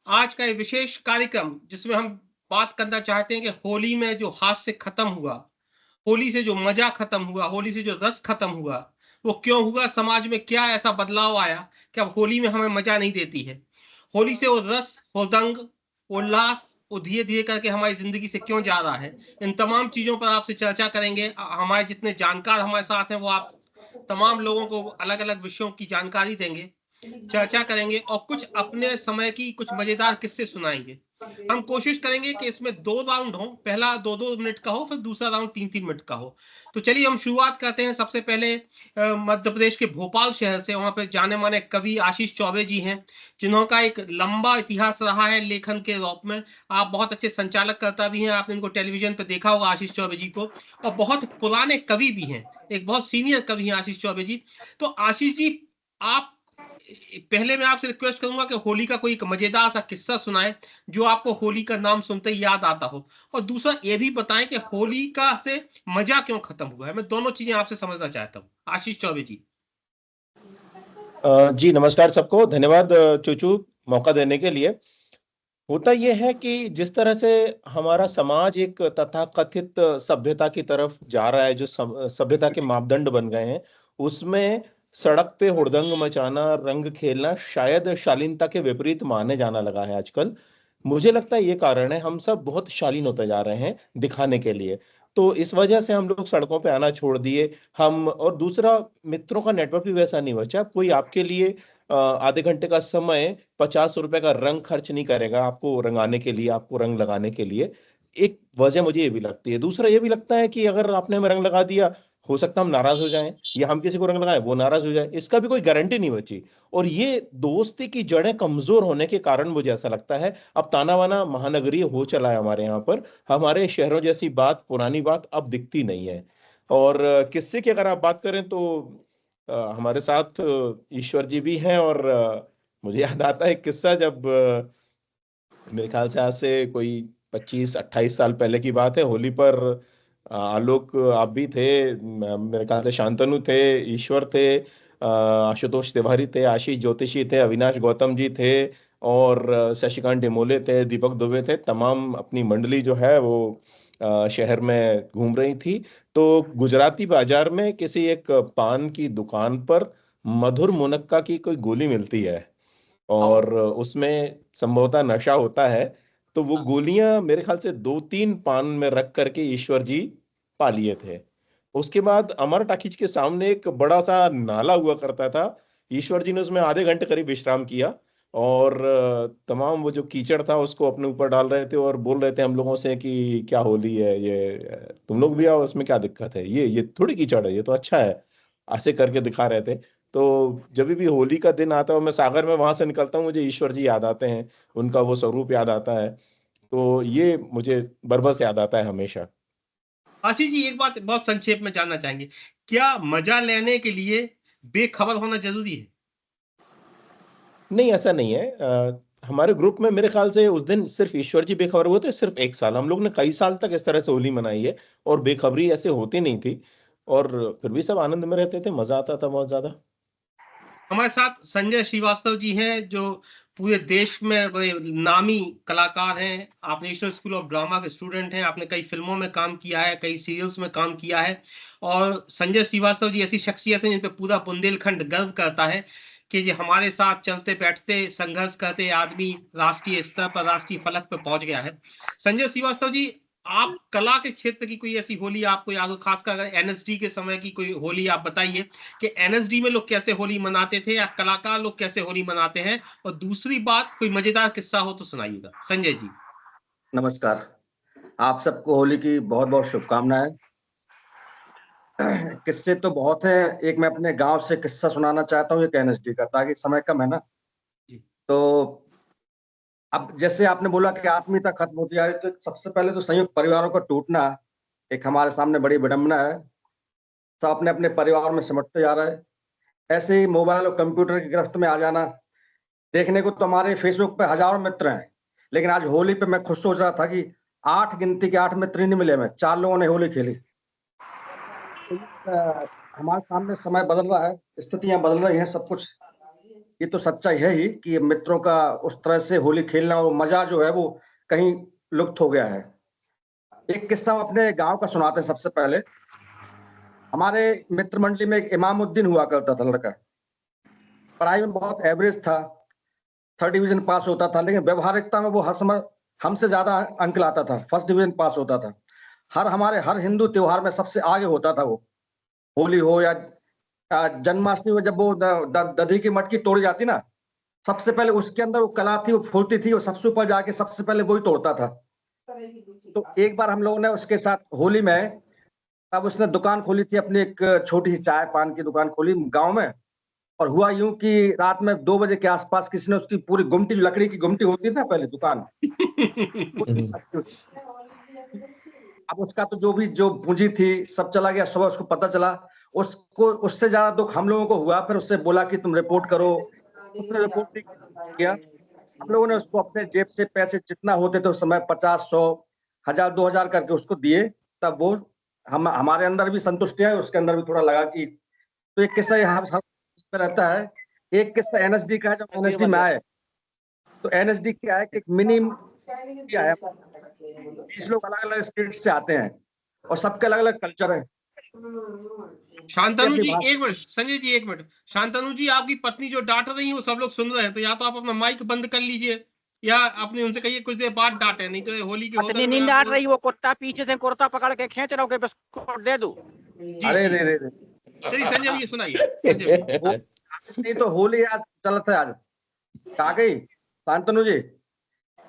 आज का ये विशेष कार्यक्रम जिसमें हम बात करना चाहते हैं कि होली में जो हास्य खत्म हुआ, होली से जो मजा खत्म हुआ, होली से जो रस खत्म हुआ, वो क्यों हुआ? समाज में क्या ऐसा बदलाव आया कि अब होली में हमें मजा नहीं देती है? होली से वो रस, वो दंग, उल्लास, वो धीरे-धीरे करके हमारी ज़िंदगी से क्यों जा रहा है? इन तमाम चीज़ों पर आपसे चर्चा करेंगे। हमारे जितने जानकार हमारे साथ हैं, वो आप तमाम लोगों को अलग-अलग विषयों की जानकारी देंगे। चर्चा करेंगे और कुछ अपने समय की कुछ मजेदार किस्से सुनाएंगे। हम कोशिश करेंगे कि इसमें 2 राउंड हो, पहला 2-2 मिनट का हो, फिर दूसरा राउंड 3-3 मिनट का हो। तो चलिए हम शुरुआत करते हैं सबसे पहले मध्य प्रदेश के भोपाल शहर से। वहाँ पे जाने-माने कवि आशीष चौबे जी हैं, जिन्होंका एक लंबा इतिहास रहा है लेखन के रूप में। आप बहुत अच्छे संचालककर्ता भी हैं, आपने इनको टेलीविज़न पे देखा होगा आशीष चौबे जी को, और बहुत पुराने कवि भी हैं, एक बहुत सीनियर कवि हैं आशीष चौबे जी। तो आशीष जी, आप पहले मैं आपसे रिक्वेस्ट करूंगा कि होली का कोई एक मजेदार सा किस्सा सुनाएं जो आपको होली का नाम सुनते ही याद आता हो, और दूसरा ये भी बताएं कि होली का से मजा क्यों खत्म हुआ है। मैं दोनों चीजें आपसे समझना चाहता हूँ। आशीष चौबे जी। जी नमस्कार सबको। धन्यवाद चूचू, मौका देने के लिए। होता यह है कि जिस तरह से हमारा समाज एक तथाकथित सभ्यता की तरफ जा रहा है, जो सभ्यता के मापदंड बन गए हैं, उसमें सड़क पे हुड़दंग मचाना, रंग खेलना शायद शालीनता के विपरीत माने जाना लगा है आजकल। मुझे लगता है ये कारण है, हम सब बहुत शालीन होते जा रहे हैं दिखाने के लिए। तो इस वजह से हम लोग सड़कों पे आना छोड़ दिए। हम और दूसरा, मित्रों का नेटवर्क भी वैसा नहीं बचा। कोई आपके लिए आधे घंटे का समय 50 रुपए का रंग खर्च नहीं करेगा आपको रंगाने के लिए, आपको रंग लगाने के लिए। एक वजह मुझे ये भी लगती है। दूसरा ये भी लगता है कि अगर आपने हमें रंग लगा दिया, हो सकता है हम नाराज हो जाएं, या हम किसी को रंग लगाएं वो नाराज हो जाए, इसका भी कोई गारंटी नहीं बची। और ये दोस्ती की जड़ें कमजोर होने के कारण मुझे ऐसा लगता है अब ताना बाना महानगरीय हो चला है हमारे यहाँ पर। हमारे शहरों जैसी बात, पुरानी बात अब दिखती नहीं है। और किस्से की अगर आप बात करें तो हमारे साथ ईश्वर जी भी हैं। और मुझे याद आता है एक किस्सा, जब मेरे ख्याल से आज से कोई 25-28 साल पहले की बात है। होली पर आलोक आप भी थे, मेरे ख्याल से शांतनु थे, ईश्वर थे, आशुतोष तिवारी थे, आशीष ज्योतिषी थे, अविनाश गौतम जी थे, और शशिकांत डिमोले थे, दीपक दुबे थे। तमाम अपनी मंडली जो है वो शहर में घूम रही थी। तो गुजराती बाजार में किसी एक पान की दुकान पर मधुर मुनक्का की कोई गोली मिलती है, और उसमें संभवतः नशा होता है। तो वो गोलियां मेरे ख्याल से 2-3 पान में रख करके ईश्वर जी पा लिए थे। उसके बाद अमर टाकीज के सामने एक बड़ा सा नाला हुआ करता था। ईश्वर जी ने उसमें आधे घंटे करीब विश्राम किया, और तमाम वो जो कीचड़ था उसको अपने ऊपर डाल रहे थे, और बोल रहे थे हम लोगों से कि क्या होली है ये, तुम लोग भी आओ, उसमें क्या दिक्कत है, ये थोड़ी कीचड़ है, ये तो अच्छा है, ऐसे करके दिखा रहे थे। तो जब भी होली का दिन आता है और मैं सागर में वहां से निकलता हूँ, मुझे ईश्वर जी याद आते हैं, उनका वो स्वरूप याद आता है। तो ये मुझे बरबस याद आता है हमेशा। आशीष जी, एक बात बहुत संक्षेप में जानना चाहेंगे, क्या मजा लेने के लिए बेखबर होना जरूरी है? नहीं, ऐसा नहीं है। हमारे ग्रुप में मेरे ख्याल से उस दिन सिर्फ ईश्वर जी बेखबर हुए थे, सिर्फ एक साल। हम लोग ने कई साल तक इस तरह से होली मनाई है, और बेखबरी ऐसे होती नहीं थी, और फिर भी सब आनंद में रहते थे, मजा आता था बहुत ज्यादा। हमारे साथ संजय श्रीवास्तव जी हैं, जो पूरे देश में बड़े नामी कलाकार हैं। आप नेशनल स्कूल ऑफ ड्रामा के स्टूडेंट हैं, आपने कई फिल्मों में काम किया है, कई सीरियल्स में काम किया है। और संजय श्रीवास्तव जी ऐसी शख्सियत हैं जिन पे पूरा बुंदेलखंड गर्व करता है कि ये हमारे साथ चलते बैठते संघर्ष करते आदमी राष्ट्रीय स्तर पर, राष्ट्रीय फलक पे पहुंच गया है। संजय श्रीवास्तव जी, आप कला के क्षेत्र की कोई ऐसी होली आपको याद हो, खासकर अगर एनएसडी के समय की कोई होली आप बताइए कि एनएसडी में लोग कैसे होली मनाते थे, या कलाकार लोग कैसे होली मनाते हैं। और दूसरी बात, कोई मजेदार किस्सा हो तो सुनाइएगा संजय जी। नमस्कार। आप सबको होली की बहुत बहुत शुभकामनाएं। किस्से तो बहुत हैं। एक मैं अपने गांव से किस्सा सुनाना चाहता हूँ, एक एनएसडी का, ताकि समय कम है ना। जी। तो अब जैसे आपने बोला कि आत्मीयता खत्म होती जा रही है, तो सबसे पहले तो संयुक्त परिवारों का टूटना एक हमारे सामने बड़ी विडंबना है। तो अपने अपने परिवार में सिमटते जा रहा है। ऐसे ही मोबाइल और कंप्यूटर की गिरफ्त में आ जाना। देखने को तो हमारे फेसबुक पे हजारों मित्र हैं, लेकिन आज होली पे मैं खुद सोच रहा था कि 8 गिनती के 8 मित्र ही नहीं मिले हमें, 4 लोगों ने होली खेली। तो हमारे सामने समय बदल रहा है, स्थितियां बदल रही हैं, सब कुछ ये तो सच्चाई है ही कि मित्रों का उस तरह से होली खेलना और मजा जो है वो कहीं लुप्त हो गया है। एक किस्सा हम अपने गांव का सुनाते हैं सबसे पहले। हमारे मित्र मंडली में एक इमामुद्दीन हुआ करता था लड़का, पढ़ाई में बहुत एवरेज था, 3rd डिवीजन पास होता था, लेकिन व्यवहारिकता में वो हर समय हमसे ज्यादा अंक लाता था, 1st डिवीजन पास होता था। हर हिंदू त्योहार में सबसे आगे होता था वो, होली हो या जन्माष्टमी में जब वो दधी की मटकी तोड़ी जाती ना, सबसे पहले उसके अंदर वो कला थी, वो फूर्ति थी, वो सबसे ऊपर जाके सबसे पहले वही तोड़ता था। तो एक बार हम लोगों ने उसके साथ होली में, तब उसने दुकान खोली थी अपनी, एक छोटी सी चाय पान की दुकान खोली गांव में, और हुआ यूं कि रात में 2 बजे के आसपास किसी ने उसकी पूरी गुमटी, जो लकड़ी की गुमटी होती थी ना पहले दुकान, अब उसका तो जो पूंजी थी सब चला गया। सुबह उसको पता चला, उसको उससे ज्यादा दुख हम लोगों को हुआ। फिर उससे बोला कि तुम रिपोर्ट करो, उसने रिपोर्ट नहीं किया। हम लोगों ने उसको अपने जेब से पैसे जितना होते थे उस समय 50, 100, 1000, 2000 करके उसको दिए। तब वो हमारे अंदर भी संतुष्टि है, उसके अंदर भी थोड़ा लगा कि, तो एक किस्सा हर पे रहता है। एक किस्सा एनएसडी का है। जब एनएसडी में आए तो एनएसडी क्या है कि मिनी क्या है, 20 लोग अलग अलग स्टेट से आते हैं और सबके अलग अलग कल्चर है। शांतनु जी एक मिनट, संजय जी एक मिनट, शांतनु जी आपकी पत्नी जो डांट रही है वो सब लोग सुन रहे हैं, तो या तो आप अपना माइक बंद कर लीजिए या आपने उनसे कहिए कुछ देर बाद डांटे, नहीं तो होली के होदन में नहीं डांट रही, वो कुत्ता पीछे से कुर्ता पकड़ के खींच रहा हो, बिस्कुट दे दूं। अरे रे रे, चलिए संजय भैया सुनाइए। संजय नहीं तो होली आज चलता है, आज आ गई शांतनु जी,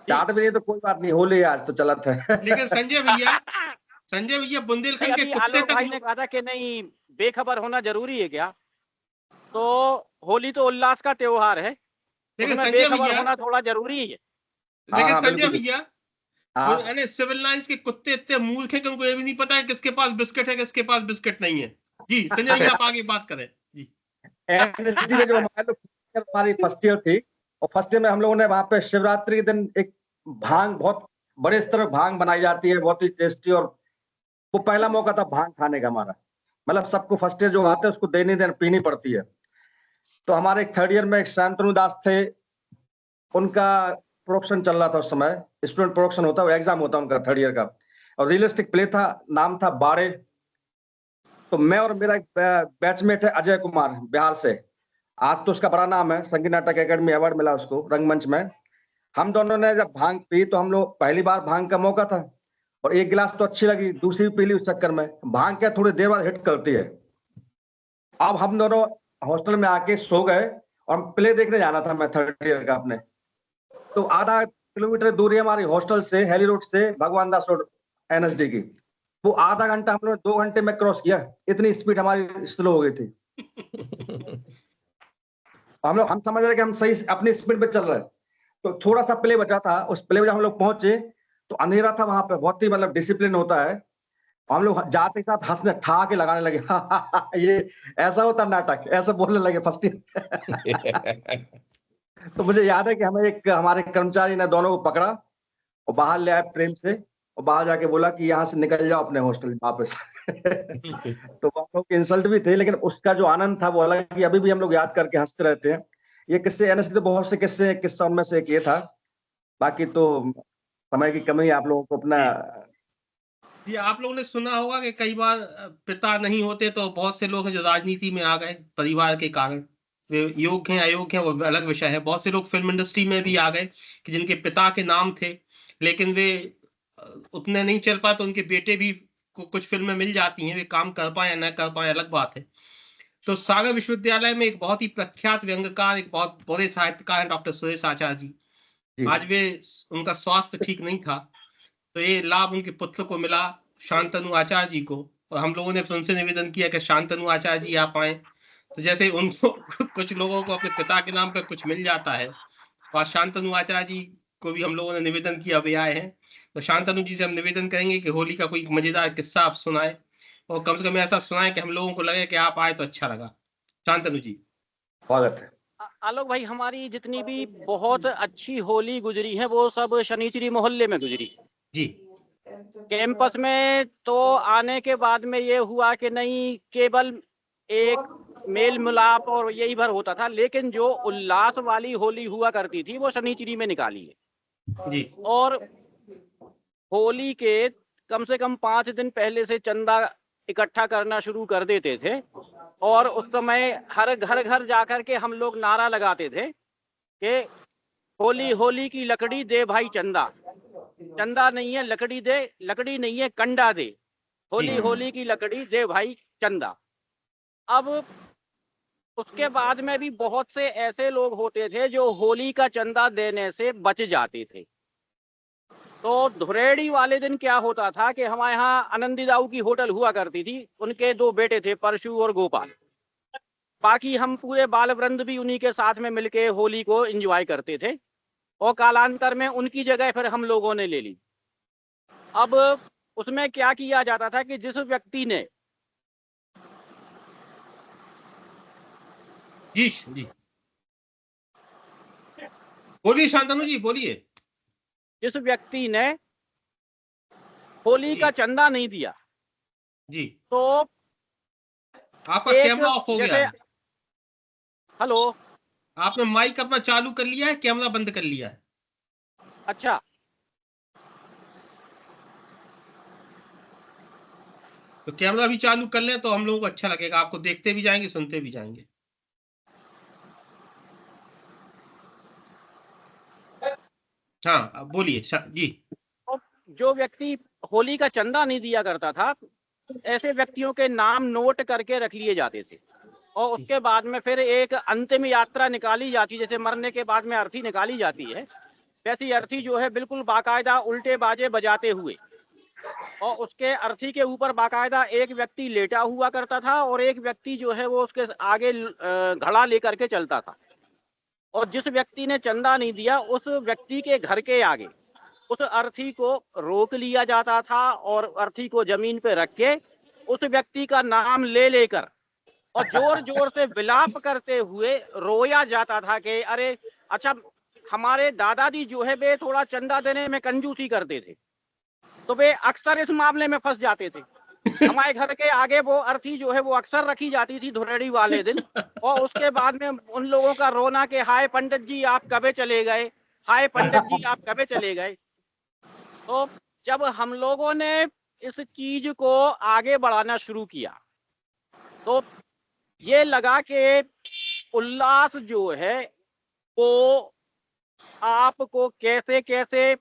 डांट भी नहीं तो कोई बात नहीं, होली आज तो चलत है। लेकिन संजय भैया बुंदेलखंड के कुत्ते तक भाई ने कहा था कि नहीं बेखबर होना जरूरी है क्या, तो होली तो उल्लास का त्योहार है, लेकिन उसमें संजय बेखबर भैया होना थोड़ा जरूरी है। लेकिन संजय भैया सिविल लाइंस के कुत्ते इतने मूर्ख हैं कि उनको ये भी नहीं पता है किसके पास बिस्किट है किसके पास बिस्किट नहीं है। जी संजय भैया आप आगे बात करें जी। एनएसडी में जो हमारी फर्स्ट ईयर थी, और फर्स्ट ईयर में हम लोगों ने वहां पे शिवरात्रि के दिन एक भांग, बहुत बड़े स्तर पर भांग बनाई जाती है, बहुत ही टेस्टी, और वो पहला मौका था भांग खाने का हमारा, मतलब सबको फर्स्ट ईयर जो आते हैं उसको देने देना पीनी पड़ती है। तो हमारे 3rd ईयर में एक शांतनु दास थे, उनका प्रोडक्शन चल रहा था उस समय, स्टूडेंट प्रोडक्शन होता है, एग्जाम होता है उनका 3rd ईयर का, और रियलिस्टिक प्ले था, नाम था बाड़े। तो मैं और मेरा एक बैचमेट है अजय कुमार, बिहार से, आज तो उसका बड़ा नाम है, संगीत नाटक अकेडमी अवार्ड मिला उसको रंगमंच में। हम दोनों ने जब भांग पी तो हम लोग, पहली बार भांग का मौका था, और एक गिलास तो अच्छी लगी, दूसरी पी ली, उस चक्कर में भांग क्या थोड़ी देर बाद हिट करती है। अब हम दोनों हॉस्टल में आके सो गए, और प्ले देखने जाना था मैं 3rd ईयर का अपने। तो आधा किलोमीटर दूरी हमारी हॉस्टल से, हेली रोड से भगवान दास रोड एनएसडी की, वो आधा घंटा हम लोग 2 घंटे में क्रॉस किया, इतनी स्पीड हमारी स्लो हो गई थी। हम समझ रहे कि हम सही अपनी स्पीड पे चल रहे हैं। तो थोड़ा सा प्ले बचा था, उस प्ले में जब हम लोग पहुंचे तो अंधेरा था वहां पे, बहुत ही मतलब डिसिप्लिन होता है, हम लोग जाते साथ हंसने ठा के लगाने लगे। ये ऐसा होता नाटक, ऐसा बोलने लगे फर्स्ट ईयर। तो मुझे याद है कि हमें एक हमारे कर्मचारी ने दोनों को पकड़ा और बाहर ले आए प्रेम से, और बाहर जाके बोला कि यहाँ से निकल जाओ अपने हॉस्टल वापस। तो वहाँ के इंसल्ट भी थे, लेकिन उसका जो आनंद था वो अलग, कि अभी भी हम लोग याद करके हंसते रहते हैं। ये किस्से एनएसडी तो बहुत से किस्सा उनमें से एक ये था, बाकी तो समय की कमी, आप लोगों को अपना। जी आप लोगों ने सुना होगा कि कई बार पिता नहीं होते तो बहुत से लोग हैं जो राजनीति में आ गए परिवार के कारण, वे योग्य हैं अयोग्य हैं वो अलग विषय है। बहुत से लोग फिल्म इंडस्ट्री में भी आ गए कि जिनके पिता के नाम थे लेकिन वे उतने नहीं चल पाए, तो उनके बेटे भी कुछ फिल्में मिल जाती हैं, वे काम कर पाए या न कर पाए अलग बात है। तो सागर विश्वविद्यालय में एक बहुत ही प्रख्यात व्यंग्यकार, एक बहुत बड़े साहित्यकार हैं डॉक्टर सुरेश आचार्य जी। आज वे, उनका स्वास्थ्य ठीक नहीं था, तो ये लाभ उनके पुत्र को मिला, शांतनु आचार्य जी को, और हम लोगों ने उनसे निवेदन किया कि शांतनु आचार्य जी आप आए। तो जैसे उनको कुछ लोगों को अपने पिता के नाम पर कुछ मिल जाता है, और शांतनु आचार्य जी को भी हम लोगों ने निवेदन किया, अभी आए हैं। तो शांतनु जी से हम निवेदन करेंगे कि होली का कोई मजेदार किस्सा आप सुनाए, और कम से कम ऐसा सुनाए कि हम लोगों को लगे कि आप आए तो अच्छा लगा। शांतनु जी। स्वागत है। आलोक भाई, हमारी जितनी भी बहुत अच्छी होली गुजरी है वो सब शनिचरी मोहल्ले में गुजरी जी। कैंपस में तो आने के बाद में ये हुआ कि नहीं, केवल एक मेल मिलाप और यही भर होता था, लेकिन जो उल्लास वाली होली हुआ करती थी वो शनिचरी में निकाली है। जी और होली के कम से कम 5 दिन पहले से चंदा इकट्ठा करना शुरू कर देते थे, और उस समय हर घर जाकर के हम लोग नारा लगाते थे कि होली होली की लकड़ी दे भाई चंदा, चंदा नहीं है लकड़ी दे, लकड़ी नहीं है कंडा दे, होली होली की लकड़ी दे भाई चंदा। अब उसके बाद में भी बहुत से ऐसे लोग होते थे जो होली का चंदा देने से बच जाते थे। तो धुरेड़ी वाले दिन क्या होता था कि हमारे यहाँ आनंदी दाऊ की होटल हुआ करती थी, उनके 2 बेटे थे, परशु और गोपाल। बाकी हम पूरे बाल वृंद भी उन्हीं के साथ में मिलके होली को एंजॉय करते थे, और कालांतर में उनकी जगह फिर हम लोगों ने ले ली। अब उसमें क्या किया जाता था कि जिस व्यक्ति ने जी जी बोलिए शांतनु जी, बोलिए। जिस व्यक्ति ने होली जी का चंदा नहीं दिया, जी तो आपका एक कैमरा ऑफ हो गया जैसे, है। हेलो, आपने माइक अपना चालू कर लिया है, कैमरा बंद कर लिया है। अच्छा, तो कैमरा भी चालू कर लें तो हम लोगों को अच्छा लगेगा, आपको देखते भी जाएंगे, सुनते भी जाएंगे। हाँ अब बोलिए जी। तो जो व्यक्ति होली का चंदा नहीं दिया करता था, ऐसे व्यक्तियों के नाम नोट करके रख लिए जाते थे, और उसके बाद में फिर एक अंतिम यात्रा निकाली जाती, जैसे मरने के बाद में अर्थी निकाली जाती है, वैसी अर्थी जो है बिल्कुल बाकायदा उल्टे बाजे बजाते हुए, और उसके अर्थी के ऊपर बाकायदा एक व्यक्ति लेटा हुआ करता था, और एक व्यक्ति जो है वो उसके आगे घड़ा लेकर के चलता था। और जिस व्यक्ति ने चंदा नहीं दिया, उस व्यक्ति के घर के आगे उस अर्थी को रोक लिया जाता था, और अर्थी को जमीन पे रख के उस व्यक्ति का नाम ले लेकर और जोर जोर से विलाप करते हुए रोया जाता था कि अरे अच्छा, हमारे दादाजी जो है वे थोड़ा चंदा देने में कंजूसी करते थे, तो वे अक्सर इस मामले में फंस जाते थे। हमारे घर के आगे वो अर्थी जो है वो अक्सर रखी जाती थी धुरेड़ी वाले दिन, और उसके बाद में उन लोगों का रोना कि हाय पंडित जी आप कबे चले गए, हाय पंडित जी आप कबे चले गए। तो जब हम लोगों ने इस चीज को आगे बढ़ाना शुरू किया, तो ये लगा कि उल्लास जो है वो आपको कैसे कैसे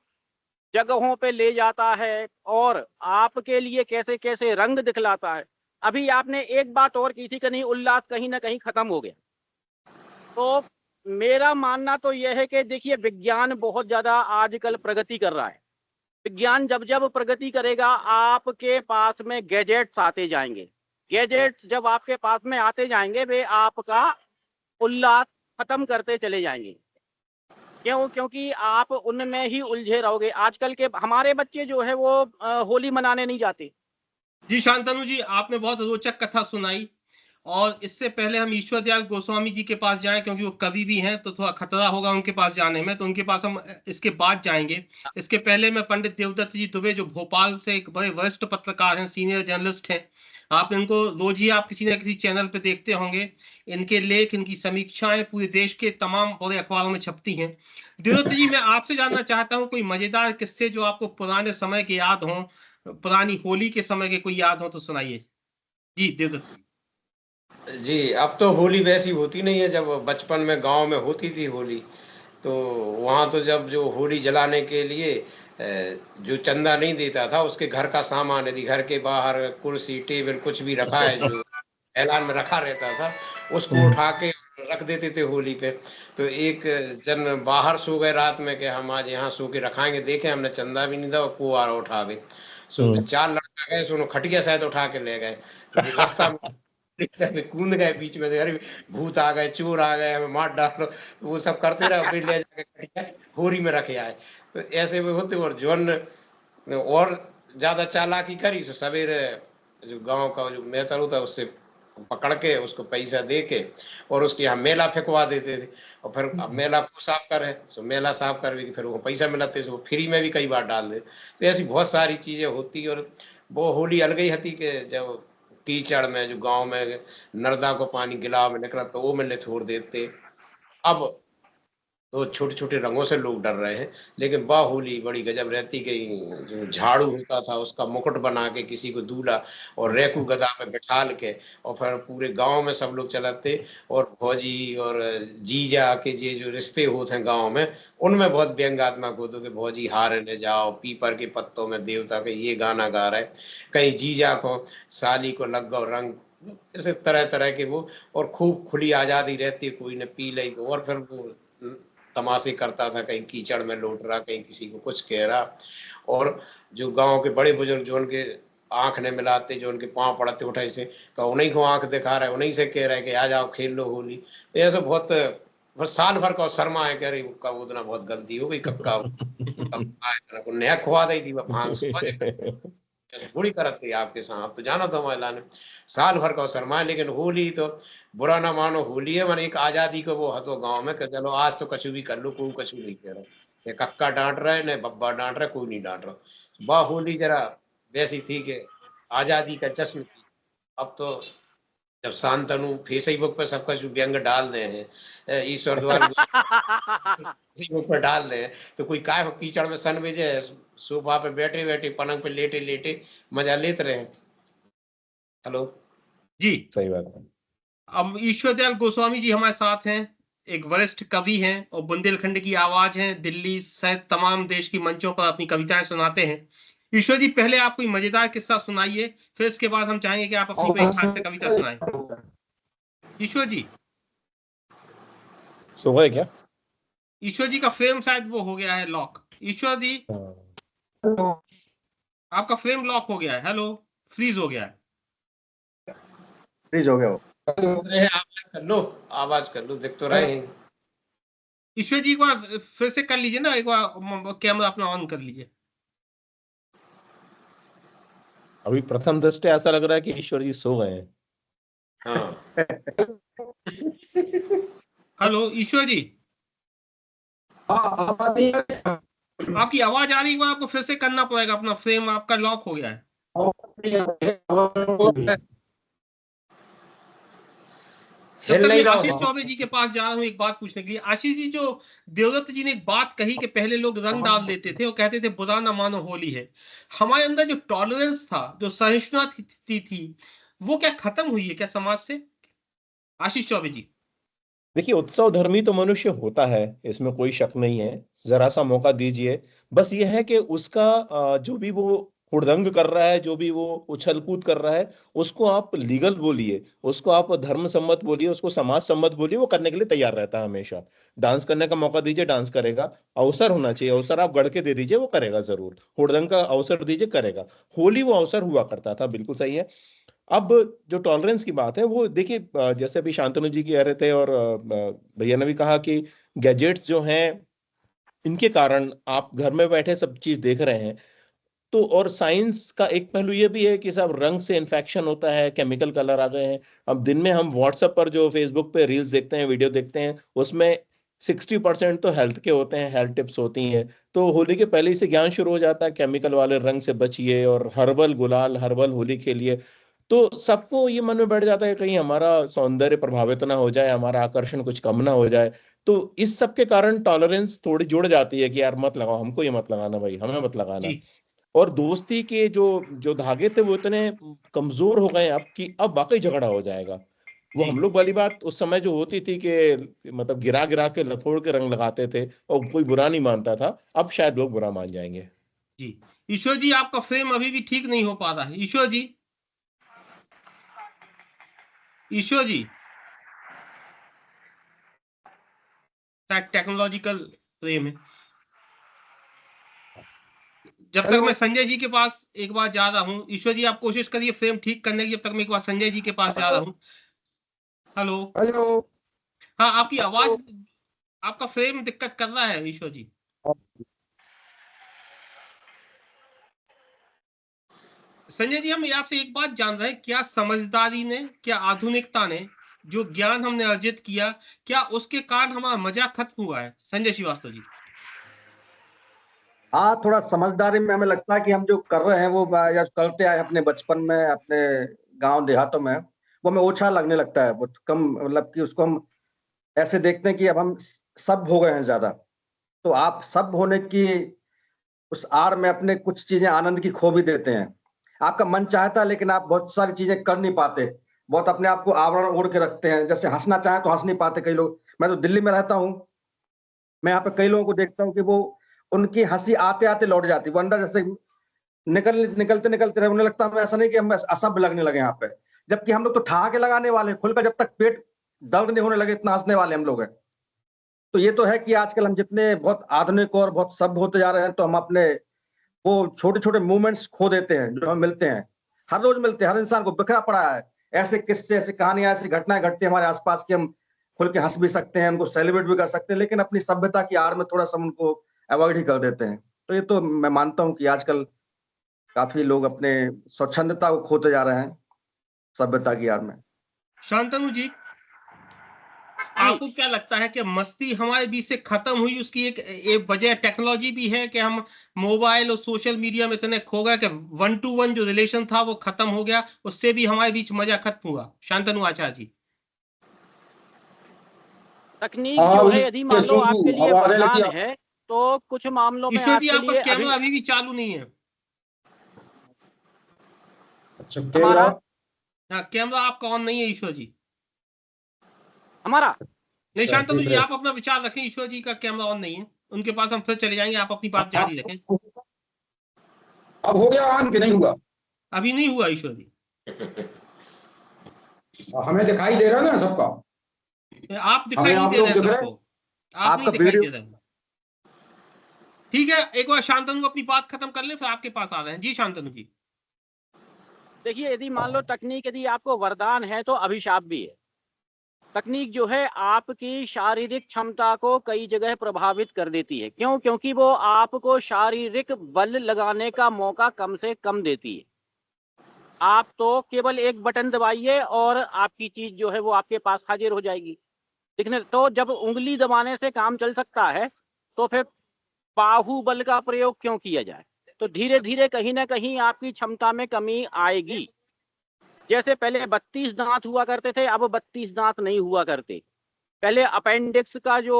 जगहों पे ले जाता है, और आपके लिए कैसे कैसे रंग दिखलाता है। अभी आपने एक बात और की थी कि नहीं, उल्लास कहीं ना कहीं खत्म हो गया। तो मेरा मानना तो यह है कि देखिए, विज्ञान बहुत ज्यादा आजकल प्रगति कर रहा है। विज्ञान जब जब प्रगति करेगा, आपके पास में गैजेट्स आते जाएंगे। गैजेट्स जब आपके पास में आते जाएंगे, वे आपका उल्लास खत्म करते चले जाएंगे। क्यों? क्योंकि आप उनमें ही उलझे रहोगे। आजकल के हमारे बच्चे जो है वो होली मनाने नहीं जाते। जी शांतनु जी, आपने बहुत रोचक कथा सुनाई, और इससे पहले हम ईश्वर दयाल गोस्वामी जी के पास जाएं, क्योंकि वो कवि भी हैं तो थोड़ा खतरा होगा उनके पास जाने में, तो उनके पास हम इसके बाद जाएंगे। इसके पहले मैं पंडित देवदत्त जी दुबे, जो भोपाल से एक बड़े वरिष्ठ पत्रकार हैं, सीनियर जर्नलिस्ट हैं, आप इनको रोज ही आप किसी न किसी चैनल पे देखते होंगे। इनके लेख, इनकी समीक्षाएं पूरे देश के तमाम बड़े अखबारों में छपती हैं। देवदत्त जी, मैं आपसे जानना चाहता हूँ कोई मजेदार किस्से जो आपको पुराने समय के याद हों, पुरानी होली के समय के कोई याद हो तो सुनाइए। जी देवदत्त जी। जी, अब तो होली वैसी होती नहीं है। जब बचपन में गांव में होती थी होली, तो वहाँ तो जब जो होली जलाने के लिए जो चंदा नहीं देता था, उसके घर का सामान, यदि घर के बाहर कुर्सी टेबल कुछ भी रखा है जो ऐलान में रखा रहता था, उसको उठा के रख देते थे होली पे। तो एक जन बाहर सो गए रात में कि हम आज यहाँ सो के रखाएंगे, देखे हमने चंदा भी नहीं था और को आ रहा उठावे। सो 4 लड़का गए, सो खटिया शायद उठा के ले गए, तो रास्ता में कूद गए बीच में से, अरे भूत आ गए, चोर आ गए, हमें मार डालो, वो सब करते रहे, फिर ले जाके खटिया होरी में रखे आए। तो ऐसे में होते। और जोन और ज्यादा चालाकी करी, तो सवेरे जो गांव का जो मेहतर होता है उससे पकड़ के उसको पैसा दे के और उसके यहाँ मेला फेंकवा देते थे, और फिर अब मेला को साफ करे, तो मेला साफ करके फिर वो पैसा मिलाते, तो फ्री में भी कई बार डाल दे। तो ऐसी बहुत सारी चीजें होती। और वो होली अलग ही हती कि जब कीचड़ में, जो गांव में नर्मदा को पानी गिलाव में निकला तो वो में निथोर देते। अब तो छोटे छोटे रंगों से लोग डर रहे हैं, लेकिन वाह होली बड़ी गजब रहती कि जो झाड़ू होता था उसका मुकुट बना के किसी को दूल्हा और रेकू गदा पे बिठाल के और फिर पूरे गांव में सब लोग चलाते, और भौजी और जीजा के ये जो रिश्ते होते हैं गांव में, उनमें बहुत व्यंग्यात्मक होते कि भौजी हारे ले जाओ, पीपर के पत्तों में देवता के ये गाना गा रहे, कहीं जीजा को साली को लग गो रंग, ऐसे तरह तरह के वो, और खूब खुली आजादी रहती, कोई ने पी ली तो और फिर वो तमाशे करता था, कहीं कीचड़ में लौट रहा, कहीं किसी को कुछ कह रहा। और जो गांव के बड़े बुजुर्ग जो उनके आंख ने मिलाते, जो उनके पांव पड़ते उठाई से उन्हीं को आंख दिखा रहे, उन्हीं से कह रहे कि आ जाओ खेल लो होली। तो ऐसे बहुत बस साल भर का शर्मा है, कह रही कब उतना बहुत गलती हो गई, कक्का नया खुआ दी थी वह भांग बुरी करत थी आपके साथ, तो जाना था महिला ने साल भर का शर्मा। लेकिन होली तो बुरा ना मानो, होली है मन एक आजादी को वो हतो गांव में कि चलो आज तो कछु भी कर लो, कोई कछु नहीं कह रहा, ये कक्का डांट रहे ने बब्बा डांट रहे, कोई नहीं डांट रहा। वाह होली जरा वैसी थी कि आजादी का जश्न थी। अब तो जब शांतनु फेसबुक पे सब कुछ व्यंग डाल रहे हैं, ईश्वर द्वारा फेसबुक पर डाल रहे हैं, तो कोई काय कीचड़ में सन भेजे, सोफा पे बैठे बैठे पलंग पे लेटे लेटे मजा लेते रहे। हेलो जी, सही बात है। अब ईश्वर दयाल गोस्वामी जी हमारे साथ हैं, एक वरिष्ठ कवि हैं और बुंदेलखंड की आवाज हैं, दिल्ली सहित तमाम देश की मंचों पर अपनी कविताएं सुनाते हैं। ईश्वर जी, पहले आप कोई मजेदार किस्सा सुनाइए, फिर इसके बाद हम चाहेंगे कि आप अपनी कोई हास्य कविता सुनाएं। ईश्वर जी, सो गए क्या? ईश्वर जी का फ्रेम शायद वो हो गया है लॉक। ईश्वर जी, आपका फ्रेम लॉक हो गया है। हेलो, फ्रीज हो गया है। फ्रीज हो गया वो। आवाज कर लो, आवाज कर लो, दिख तो रहे हैं। ईश्वर जी, एक बार फिर से कर लीजिए ना, एक बार कैमरा अपना ऑन कर लीजिए। अभी प्रथम दृष्टया ऐसा लग रहा है कि ईश्वर जी सो गए हैं। हाँ हेलो ईश्वर जी, आपकी आवाज आ रही है, एक बार आपको फिर से करना पड़ेगा, अपना फ्रेम आपका लॉक हो गया है। जब तक मैं आशीष चौबे जी के पास जा रहा हूँ एक बात पूछने के लिए। आशीष जी, जो देवदत्त जी ने एक बात कही कि पहले लोग रंग डाल देते थे और कहते थे बुरा ना मानो होली है, हमारे अंदर जो टॉलरेंस था, जो सहिष्णुता थी, वो क्या खत्म हुई है क्या समाज से? आशीष चौबे जी। देखिए, उत्सव धर्मी तो मनुष्य होता है, इसमें कोई शक नहीं है। जरा सा मौका दीजिए। बस ये है कि उसका जो भी वो हुड़दंग कर रहा है, जो भी वो उछल कूद कर रहा है, उसको आप लीगल बोलिए, उसको आप धर्म सम्मत बोलिए, उसको समाज सम्मत बोलिए, वो करने के लिए तैयार रहता है हमेशा। डांस करने का मौका दीजिए, डांस करेगा। अवसर होना चाहिए, अवसर आप गढ़ के दे दीजिए, वो करेगा जरूर। हुड़दंग का अवसर दीजिए, करेगा। होली वो अवसर हुआ करता था, बिल्कुल सही है। अब जो टॉलरेंस की बात है, वो देखिए, जैसे अभी शांतनु जी कह रहे थे और भैया ने भी कहा कि गैजेट्स जो हैं, इनके कारण आप घर में बैठे सब चीज देख रहे हैं। तो और साइंस का एक पहलू ये भी है कि सब रंग से इन्फेक्शन होता है, केमिकल कलर आ गए हैं। अब दिन में हम व्हाट्सएप पर जो फेसबुक पे रील्स देखते हैं, वीडियो देखते हैं, उसमें 60% तो हेल्थ के होते हैं, हेल्थ टिप्स होती हैं। तो होली के पहले ही से ज्ञान शुरू हो जाता है, केमिकल वाले रंग से बचिए और हर्बल गुलाल, हर्बल होली खेलिए। तो सबको ये मन में बैठ जाता है कि कहीं हमारा सौंदर्य प्रभावित ना हो जाए, हमारा आकर्षण कुछ कम ना हो जाए। तो इस सब के कारण टॉलरेंस थोड़ी जुड़ जाती है कि यार मत लगाओ, हमको ये मत लगाना भाई, हमें मत लगाना। जी, और दोस्ती के जो जो धागे थे वो इतने कमजोर हो गए अब कि अब वाकई झगड़ा हो जाएगा। वो जी, हम लोग वाली बात उस समय जो होती थी कि मतलब गिरा गिरा के लथोड़ के रंग लगाते थे और कोई बुरा नहीं मानता था, अब शायद लोग बुरा मान जाएंगे। जी। ईश्वर जी, आपका फ्रेम अभी भी ठीक नहीं हो पा रहा है। ईश्वर जी, ईश्वर जी, टेक्नोलॉजिकल फ्रेम है। जब तक मैं संजय जी के पास एक बार जा रहा हूँ, ईश्वर जी आप कोशिश करिए फ्रेम ठीक करने की, जब तक मैं एक बार संजय जी के पास जा रहा हूँ। Hello, hello. हाँ, आपकी आवाज, आपका फ्रेम दिक्कत कर रहा है ईश्वर जी। संजय जी, हम आपसे एक बात जान रहे हैं, क्या समझदारी ने, क्या आधुनिकता ने, जो ज्ञान हमने अर्जित किया, क्या उसके कारण हमारा मजाक खत्म हुआ है? संजय श्रीवास्तव जी। हाँ, थोड़ा समझदारी में हमें लगता है कि हम जो कर रहे हैं वो या करते आए अपने बचपन में, अपने गांव देहातों में, वो हमें ओछा लगने लगता है, बहुत कम, मतलब कि उसको हम ऐसे देखते हैं कि अब हम सब हो गए हैं ज्यादा। तो आप सब होने की उस आड़ में अपने कुछ चीजें आनंद की खो भी देते हैं। आपका मन चाहता है लेकिन आप बहुत सारी चीजें कर नहीं पाते, बहुत अपने आप को आवरण ओढ़ के रखते हैं। जैसे हंसना चाहे तो हंस नहीं पाते कई लोग। मैं तो दिल्ली में रहता हूँ, मैं यहाँ पे कई लोगों को देखता हूँ कि वो उनकी हंसी आते आते लौट जाती है, वो अंदर जैसे निकलते निकलते रहे। उन्हें लगता है ऐसा नहीं कि हम असभ्य लगने लगे यहाँ पे, जबकि हम लोग तो ठहाके लगाने वाले हैं, खुलकर जब तक पेट दर्द नहीं होने लगे इतना हंसने वाले हम लोग हैं। तो ये तो है कि आजकल हम जितने बहुत आधुनिक और बहुत सभ्य होते जा रहे हैं, तो हम अपने वो छोटे छोटे मूवमेंट्स खो देते हैं जो हम मिलते हैं, हर रोज मिलते हैं। हर इंसान को बिखरा पड़ा है ऐसे किस्से, ऐसी कहानियां, ऐसी घटनाएं घटती है हमारे आसपास की, हम खुल के हंस भी सकते हैं, उनको सेलिब्रेट भी कर सकते हैं, लेकिन अपनी सभ्यता की आड़ में थोड़ा सा उनको अवॉइड ही कर देते हैं। तो ये तो मैं मानता हूँ कि आजकल काफी लोग अपने स्वच्छंदता को खोते जा रहे हैं सभ्यता की आड़ में। शांतनु जी, आपको क्या लगता है कि मस्ती हमारे बीच से खत्म हुई? उसकी एक वजह टेक्नोलॉजी भी है कि हम मोबाइल और सोशल मीडिया में इतने खो गए कि 1-to-1 जो रिलेशन था वो खत्म हो गया, उससे भी हमारे बीच मजा खत्म हुआ। शांतनु आचार्य जी। तकनीक जो है यदि मान लो आपके लिए अब आ रहे वरदान हैं है, तो कुछ मामलों में ईश्वर जी, आपके आपका लिए कैमरा अभी भी चालू नहीं है। अच्छा, कैमरा हाँ, कैमरा आपका ऑन नहीं है ईश्वर जी। हमारा नहीं, शांतनु जी, है। आप अपना विचार रखें, ईश्वर जी का कैमरा ऑन नहीं है, उनके पास हम फिर चले जाएंगे, आप अपनी बात जारी रखें। अब हो गया ऑन कि नहीं हुआ? अभी नहीं हुआ ईश्वर जी। हमें दिखाई दे रहा है ना सबका? आप दिखाई हमें नहीं आप दे लोग रहे दिख रहे सबको, आप नहीं आपका दिखाई वीडियो दे रहे हैं। ठीक है, एक बार शांतनु अपनी बात खत्म कर ले, फिर आपके पास आ रहे हैं। जी शांतनु जी। देखिए, यदि मान लो तकनीक यदि आपको वरदान है तो अभिशाप भी है। तकनीक जो है आपकी शारीरिक क्षमता को कई जगह प्रभावित कर देती है। क्यों? क्योंकि वो आपको शारीरिक बल लगाने का मौका कम से कम देती है। आप तो केवल एक बटन दबाइए और आपकी चीज जो है वो आपके पास हाजिर हो जाएगी दिखने। तो जब उंगली दबाने से काम चल सकता है तो फिर बाहुबल का प्रयोग क्यों किया जाए? तो धीरे धीरे कहीं ना कहीं आपकी क्षमता में कमी आएगी। जैसे पहले 32 दांत हुआ करते थे, अब 32 दांत नहीं हुआ करते। पहले अपेंडिक्स का जो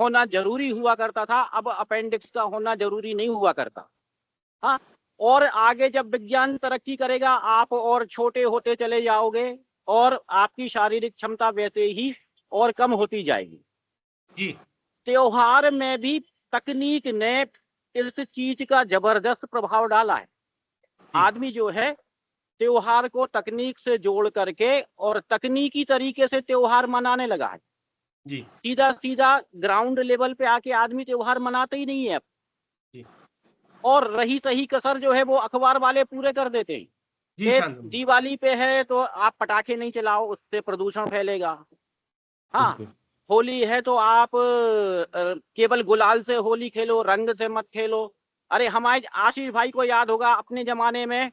होना जरूरी हुआ करता था, अब अपेंडिक्स का होना जरूरी नहीं हुआ करता। हाँ, और आगे जब विज्ञान तरक्की करेगा, आप और छोटे होते चले जाओगे और आपकी शारीरिक क्षमता वैसे ही और कम होती जाएगी। जी। त्योहार में भी तकनीक ने इस चीज का जबरदस्त प्रभाव डाला है। आदमी जो है त्योहार को तकनीक से जोड़ करके और तकनीकी तरीके से त्योहार मनाने लगा है। जी। सीधा सीधा ग्राउंड लेवल पे आके आदमी त्योहार मनाते ही नहीं है अब। जी। और रही सही कसर जो है वो अखबार वाले पूरे कर देते हैं। जी शांतनु। दिवाली पे है तो आप पटाखे नहीं चलाओ, उससे प्रदूषण फैलेगा। हाँ, होली है तो आप केवल गुलाल से होली खेलो, रंग से मत खेलो। अरे हमारे आशीष भाई को याद होगा अपने जमाने में,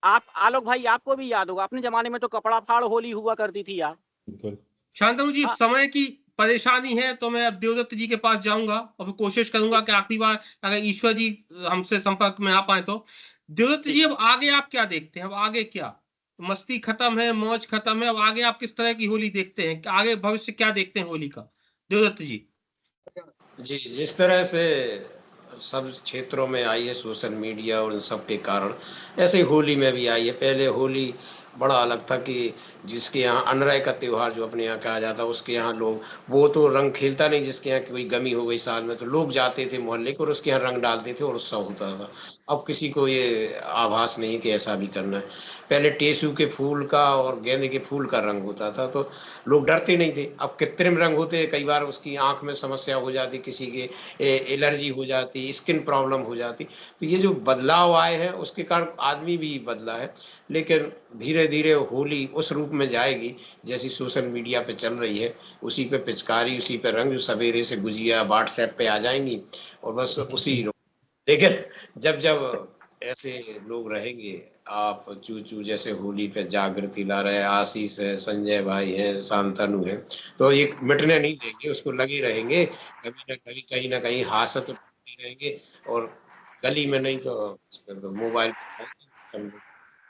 आप आलोक भाई आपको भी याद होगा, अपने जमाने में तो कपड़ा फाड़ होली हुआ करती थी यार। शांतनु जी, हाँ। समय की परेशानी है तो मैं अब देवदत्त जी के पास जाऊंगा और फिर कोशिश करूंगा कि आखिरी बार अगर ईश्वर जी हमसे संपर्क में आ पाए तो। देवदत्त जी, अब आगे आप क्या देखते हैं? अब आगे क्या? मस्ती खत्म है, मौज खत्म है, अब आगे आप किस तरह की होली देखते हैं? आगे भविष्य क्या देखते हैं होली का, देवदत्त जी? जी, जिस तरह से सब क्षेत्रों में आई है सोशल मीडिया और इन सब के कारण, ऐसे ही होली में भी आई है। पहले होली बड़ा अलग था कि जिसके यहाँ अनरय का त्योहार जो अपने यहाँ कहा जाता, उसके यहाँ लोग वो तो रंग खेलता नहीं, जिसके यहाँ कोई गमी हो गई साल में तो लोग जाते थे मोहल्ले को और उसके यहाँ रंग डालते थे और उत्सव होता था। अब किसी को ये आभास नहीं कि ऐसा भी करना है। पहले टेसू के फूल का और गेंदे के फूल का रंग होता था तो लोग डरते नहीं थे। अब कृत्रिम रंग होते हैं, कई बार उसकी आंख में समस्या हो जाती, किसी के एलर्जी हो जाती, स्किन प्रॉब्लम हो जाती। तो ये जो बदलाव आए हैं उसके कारण आदमी भी बदला है। लेकिन धीरे धीरे होली उस रूप में जाएगी जैसी सोशल मीडिया पे चल रही है, उसी पे पिचकारी, उसी पे रंग, जो सवेरे से गुजिया व्हाट्सएप पे आ जाएंगी और बस उसी। लेकिन जब जब ऐसे लोग रहेंगे, आप चू जैसे होली पे जागृति ला रहे हैं, आशीष है, संजय भाई है, शांतनु है, तो ये मिटने नहीं देंगे, उसको लगे रहेंगे। कभी ना कभी कहीं ना कहीं हाथ तो रहेंगे और गली में नहीं तो मोबाइल पे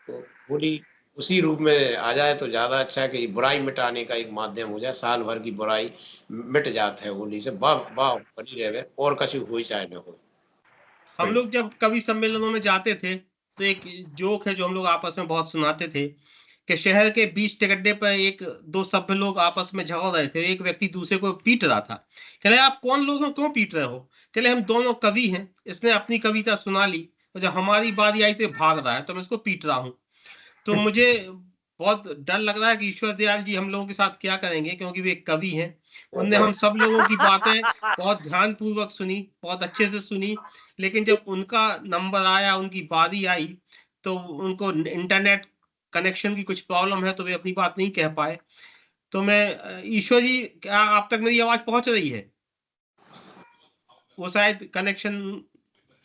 तो होली उसी रूप में आ जाए तो ज्यादा अच्छा है कि बुराई मिटाने का एक माध्यम हो जाए, साल भर की बुराई मिट जाते है होली से, वाह वाह बनी रहे और कछु हो चाहे न हो। हम सही। लोग जब कवि सम्मेलनों में जाते थे तो एक जोक है जो हम लोग आपस में बहुत सुनाते थे कि शहर के बीच टिकट्टे पर एक दो सभ्य लोग आपस में झगड़ रहे थे। एक व्यक्ति दूसरे को पीट रहा था। कह रहे आप कौन लोग हो, क्यों पीट रहे हो? कह रहे हम दोनों कवि हैं, इसने अपनी कविता सुना ली और जब हमारी बारी आई तो ये भाग रहा है तो मैं इसको पीट रहा हूँ। तो मुझे बहुत डर लग रहा है कि ईश्वर दयाल जी हम लोगों के साथ क्या करेंगे, क्योंकि वे एक कवि हैं। उनने हम सब लोगों की बातें बहुत ध्यानपूर्वक सुनी, बहुत अच्छे से सुनी, लेकिन जब उनका नंबर आया, उनकी बारी आई, तो उनको इंटरनेट कनेक्शन की कुछ प्रॉब्लम है तो वे अपनी बात नहीं कह पाए। तो मैं ईश्वर जी, क्या आप तक मेरी आवाज पहुंच रही है? वो शायद कनेक्शन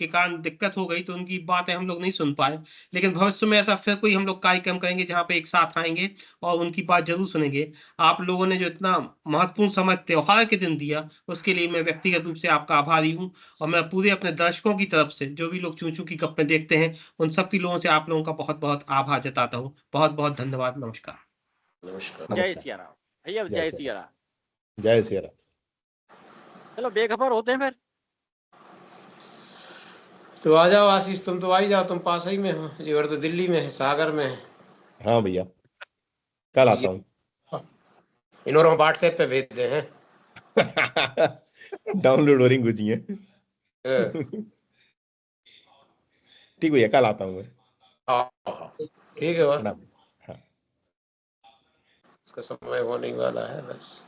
के कारण दिक्कत हो गई तो उनकी बातें हम लोग नहीं सुन पाए। लेकिन भविष्य में ऐसा फिर कोई हम लोग कार्यक्रम करेंगे जहां पे एक साथ आएंगे और उनकी बात जरूर सुनेंगे। आप लोगों ने जो इतना महत्वपूर्ण समय त्योहार के दिन दिया उसके लिए मैं व्यक्तिगत रूप से आपका आभारी हूं। और मैं पूरे अपने दर्शकों की तरफ से, जो भी लोग चूचू की कप में देखते हैं, उन सब की लोगों से आप लोगों का बहुत बहुत आभार जताता हूँ। बहुत बहुत धन्यवाद। नमस्कार। नमस्कार। जय नमस्कार। सिया राम भैया, जय जय सिया सिया राम। राम। जय सिया राम। चलो बेखबर होते हैं फिर। तो आ जाओ आशीष, तुम तो आ ही जाओ, तुम पास ही में हो जी, और तो दिल्ली में है, सागर में है। हाँ भैया, कल आता हूँ। इन्होंने व्हाट्सएप पे भेज दे हैं। डाउनलोड हो रही गुजी है। हाँ। ठीक भैया, कल आता हूँ मैं। हाँ, ठीक है, बस प्रणाम। हाँ। उसका समय होने वाला है बस।